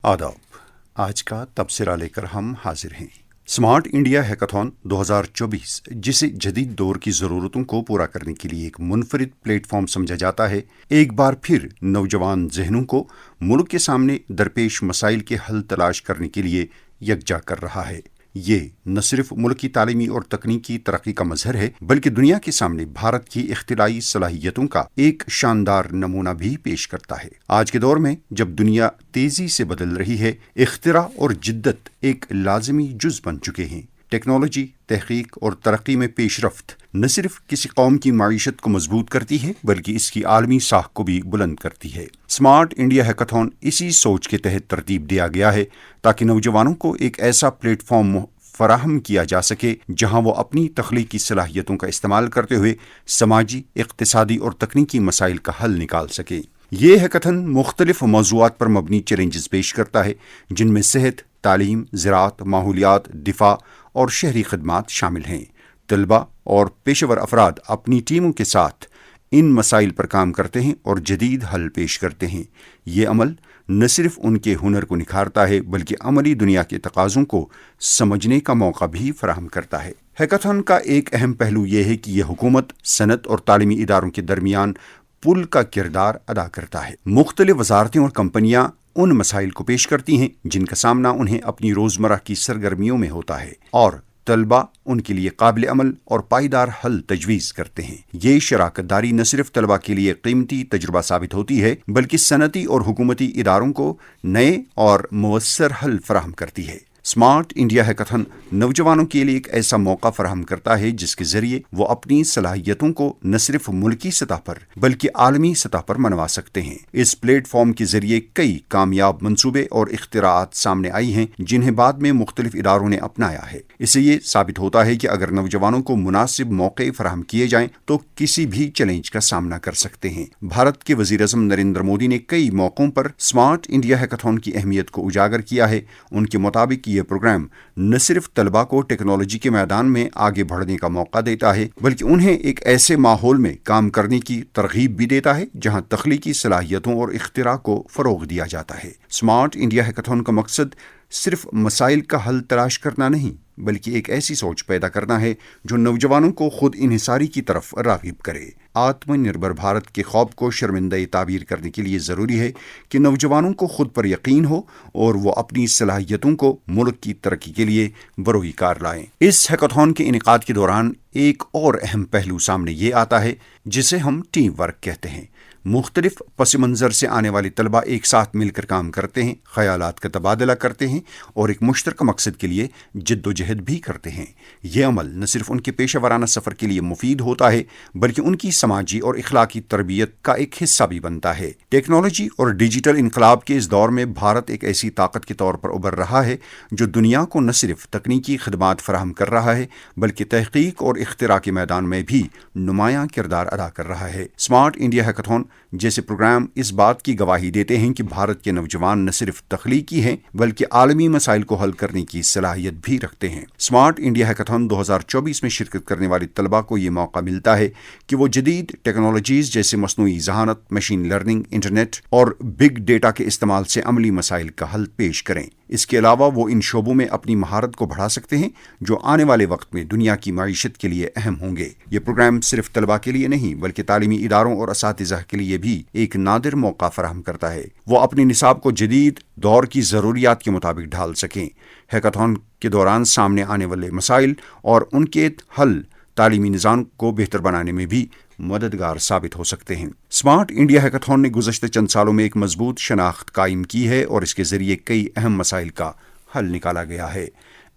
आदाब। आज का तबसरा लेकर हम हाजिर हैं। स्मार्ट इंडिया हैकाथॉन 2024, जिसे जदीद दौर की ज़रूरतों को पूरा करने के लिए एक मुनफरिद प्लेटफॉर्म समझा जाता है, एक बार फिर नौजवान जहनों को मुल्क के सामने दरपेश मसाइल के हल तलाश करने के लिए यकजा कर रहा है। ये न सिर्फ मुल्क की तालीमी और तकनीकी तरक्की का मजहर है, बल्कि दुनिया के सामने भारत की इख्तिलाई सलाहियतों का एक शानदार नमूना भी पेश करता है। आज के दौर में जब दुनिया तेजी से बदल रही है, इख्तिरा और जिद्दत एक लाजमी जुज बन चुके हैं। टेक्नोलॉजी, तहकीक और तरक्की में पेशरफ्त न सिर्फ किसी कौम की माईशत को मजबूत करती है, बल्कि इसकी आलमी साख को भी बुलंद करती है। स्मार्ट इंडिया हैकाथॉन इसी सोच के तहत तरतीब दिया गया है ताकि नौजवानों को एक ऐसा प्लेटफॉर्म फराहम किया जा सके जहां वो अपनी तख्लीकी सलाहियतों का इस्तेमाल करते हुए समाजी, इक्तिसादी और तकनीकी मसाइल का हल निकाल सके। ये हैकाथन मुख्तलिफ मौज़ूआत पर मबनी चैलेंजेस पेश करता है, जिनमें सेहत, तालीम, ज़राअत, माहौलियात, दिफा और शहरी खदमात शामिल हैं। तलबा और पेशेवर अफराद अपनी टीमों के साथ इन मसाइल पर काम करते हैं और जदीद हल पेश करते हैं। ये अमल न सिर्फ उनके हुनर को निखारता है, बल्कि अमली दुनिया के तकाज़ों को समझने का मौका भी फराहम करता है। हैकाथन का एक अहम पहलू यह है कि यह हुकूमत, सनत और तालीमी इदारों के दरमियान पुल का किरदार अदा करता है। मुख्तलिफ वजारतें और कंपनियां उन मसाइल को पेश करती हैं जिनका सामना उन्हें अपनी रोज़मर्रा की सरगर्मियों में होता है, और तलबा उनके लिए काबिल अमल और पायदार हल तजवीज़ करते हैं। ये शराकतदारी न सिर्फ तलबा के लिए कीमती तजुर्बा साबित होती है, बल्कि सनती और हुकूमती इदारों को नए और मुअस्सर हल फराहम करती है। स्मार्ट इंडिया हैकाथन नौजवानों के लिए एक ऐसा मौका फराहम करता है जिसके जरिए वो अपनी सलाहियतों को न सिर्फ मुल्की सतह पर बल्कि आलमी सतह पर मनवा सकते हैं। इस प्लेटफॉर्म के जरिए कई कामयाब मंसूबे और इख्तिराआत सामने आई हैं, जिन्हें बाद में मुख्तलिफ इदारों ने अपनाया है। इससे ये साबित होता है कि अगर नौजवानों को मुनासिब मौके फराहम किए जाएं तो किसी भी चैलेंज का सामना कर सकते हैं। भारत के वज़ीर-ए-आज़म नरेंद्र मोदी ने कई मौकों पर स्मार्ट इंडिया हैकाथन की अहमियत को उजागर किया है। उनके मुताबिक ये प्रोग्राम न सिर्फ तलबा को टेक्नोलॉजी के मैदान में आगे बढ़ने का मौका देता है, बल्कि उन्हें एक ऐसे माहौल में काम करने की तरगीब भी देता है जहां तख्लीकी सलाहियतों और इख्तिरा को फरोग दिया जाता है। स्मार्ट इंडिया हैकाथन का मकसद सिर्फ मसाइल का हल तलाश करना नहीं, बल्कि एक ऐसी सोच पैदा करना है जो नौजवानों को खुद इन्हिसारी की तरफ राग़िब करे। आत्मनिर्भर भारत के ख्वाब को शर्मिंदा ताबीर करने के लिए ज़रूरी है कि नौजवानों को खुद पर यकीन हो और वो अपनी सलाहियतों को मुल्क की तरक्की के लिए बरोई कार लाएं। इस हैकाथन के इनेकाद के दौरान एक और अहम पहलू सामने ये आता है, जिसे हम टीम वर्क कहते हैं। मुख्तलिफ पस मंज़र से आने वाले तलबा एक साथ मिलकर काम करते हैं, ख़यालात का तबादला करते हैं और एक मुश्तरका मकसद के लिए जिद्दोजहद भी करते हैं। यह अमल न सिर्फ उनके पेशा वराना सफ़र के लिए मुफीद होता है, बल्कि उनकी समाजी और इखलाकी तरबियत का एक हिस्सा भी बनता है। टेक्नोलॉजी और डिजिटल इनकलाब के इस दौर में भारत एक ऐसी ताकत के तौर पर उभर रहा है जो दुनिया को न सिर्फ तकनीकी खदमात फराहम कर रहा है, बल्कि तहकीक और इख्तिरा के मैदान में भी नुमायां किरदार अदा कर रहा है। स्मार्ट इंडिया हैकाथन जैसे प्रोग्राम इस बात की गवाही देते हैं कि भारत के नौजवान न सिर्फ तख्लीकी हैं, बल्कि आलमी मसाइल को हल करने की सलाहियत भी रखते हैं। स्मार्ट इंडिया हैकाथन 2024 में शिरकत करने वाले तलबा को ये मौका मिलता है कि वो जदीद टेक्नोलॉजीज जैसे मसनूई ज़हानत, मशीन लर्निंग, इंटरनेट और बिग डेटा के इस्तेमाल से अमली मसाइल का हल पेश करें। इसके अलावा वो इन शोबों में अपनी महारत को बढ़ा सकते हैं जो आने वाले वक्त में दुनिया की माईशत के लिए अहम होंगे। ये प्रोग्राम सिर्फ तलबा के लिए नहीं, बल्कि तालीमी इदारों और असातिज़ा के लिए भी एक नादिर मौका फराहम करता है। वो अपने निसाब को जदीद दौर की ज़रूरियात के मुताबिक ढाल सकें। हैकाथन के दौरान सामने आने वाले मसाइल और उनके हल तालीमी निज़ाम को बेहतर बनाने में भी मददगार साबित हो सकते हैं। स्मार्ट इंडिया हैकाथन ने गुज़श्ते चंद सालों में एक मजबूत शनाख्त कायम की है और इसके ज़रिए कई अहम मसाइल का हल निकाला गया है।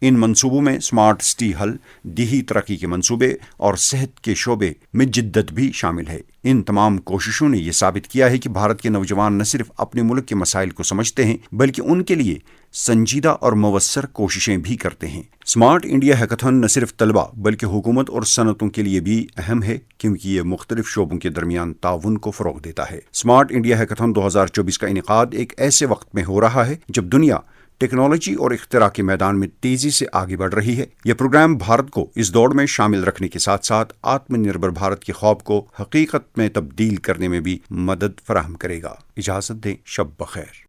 इन मंसूबों में स्मार्ट सिटी हल, देही तरक्की के मंसूबे और सेहत के शोबे में जिद्दत भी शामिल है। इन तमाम कोशिशों ने यह साबित किया है कि भारत के नौजवान न सिर्फ अपने मुल्क के मसाइल को समझते हैं, बल्कि उनके लिए संजीदा और मुवस्सर कोशिशें भी करते हैं। स्मार्ट इंडिया हैकाथन न सिर्फ तलबा बल्कि हुकूमत और सनतों के लिए भी अहम है, क्योंकि ये मुख्तलिफ शोबों के दरमियान ताउन को फ़रोग़ देता है। स्मार्ट इंडिया हैकाथन 2024 का इनेकाद एक ऐसे वक्त में हो रहा है जब दुनिया टेक्नोलॉजी और इख्तिरा के मैदान में तेजी से आगे बढ़ रही है। यह प्रोग्राम भारत को इस दौड़ में शामिल रखने के साथ साथ आत्मनिर्भर भारत के ख्वाब को हकीकत में तब्दील करने में भी मदद फराहम करेगा। इजाज़त दें, शब बखैर।